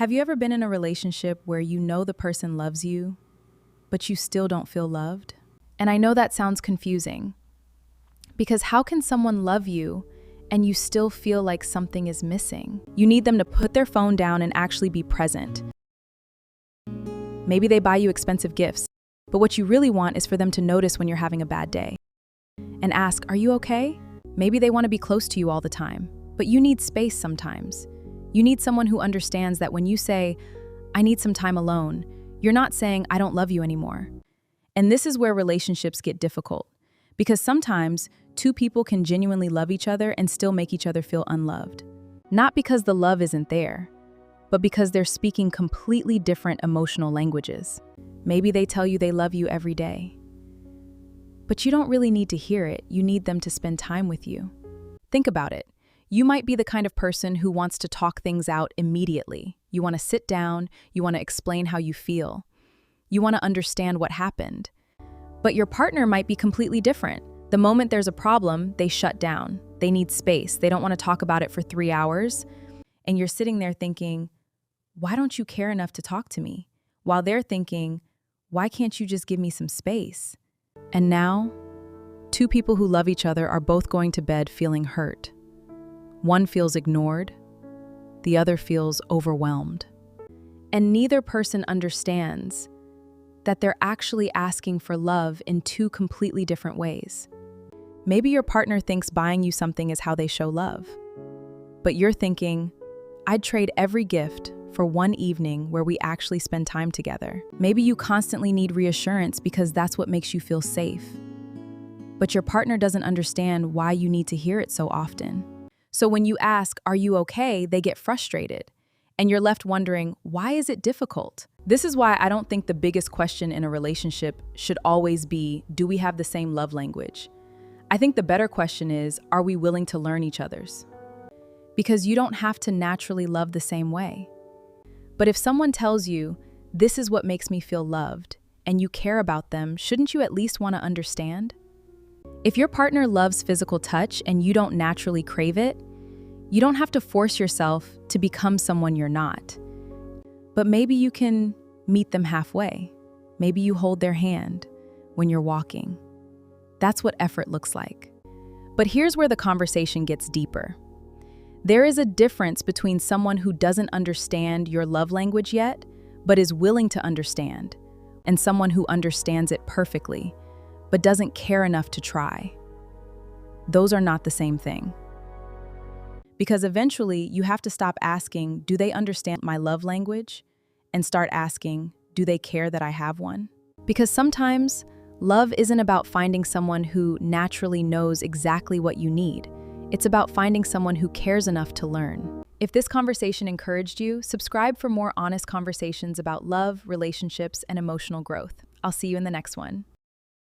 Have you ever been in a relationship where you know the person loves you, but you still don't feel loved? And I know that sounds confusing, because how can someone love you and you still feel like something is missing? You need them to put their phone down and actually be present. Maybe they buy you expensive gifts, but what you really want is for them to notice when you're having a bad day and ask, "Are you okay?" Maybe they want to be close to you all the time, but you need space sometimes. You need someone who understands that when you say, "I need some time alone," you're not saying, "I don't love you anymore." And this is where relationships get difficult, because sometimes two people can genuinely love each other and still make each other feel unloved. Not because the love isn't there, but because they're speaking completely different emotional languages. Maybe they tell you they love you every day, but you don't really need to hear it. You need them to spend time with you. Think about it. You might be the kind of person who wants to talk things out immediately. You want to sit down, you want to explain how you feel. You want to understand what happened. But your partner might be completely different. The moment there's a problem, they shut down. They need space. They don't want to talk about it for 3 hours. And you're sitting there thinking, "Why don't you care enough to talk to me?" While they're thinking, "Why can't you just give me some space?" And now, two people who love each other are both going to bed feeling hurt. One feels ignored, the other feels overwhelmed. And neither person understands that they're actually asking for love in two completely different ways. Maybe your partner thinks buying you something is how they show love. But you're thinking, "I'd trade every gift for one evening where we actually spend time together." Maybe you constantly need reassurance because that's what makes you feel safe. But your partner doesn't understand why you need to hear it so often. So when you ask, "Are you okay?" they get frustrated. And you're left wondering, why is it difficult? This is why I don't think the biggest question in a relationship should always be, do we have the same love language? I think the better question is, are we willing to learn each other's? Because you don't have to naturally love the same way. But if someone tells you, "This is what makes me feel loved," and you care about them, shouldn't you at least want to understand? If your partner loves physical touch and you don't naturally crave it, you don't have to force yourself to become someone you're not. But maybe you can meet them halfway. Maybe you hold their hand when you're walking. That's what effort looks like. But here's where the conversation gets deeper. There is a difference between someone who doesn't understand your love language yet, but is willing to understand, and someone who understands it perfectly, but doesn't care enough to try. Those are not the same thing. Because eventually you have to stop asking, "Do they understand my love language?" and start asking, "Do they care that I have one?" Because sometimes love isn't about finding someone who naturally knows exactly what you need. It's about finding someone who cares enough to learn. If this conversation encouraged you, subscribe for more honest conversations about love, relationships, and emotional growth. I'll see you in the next one.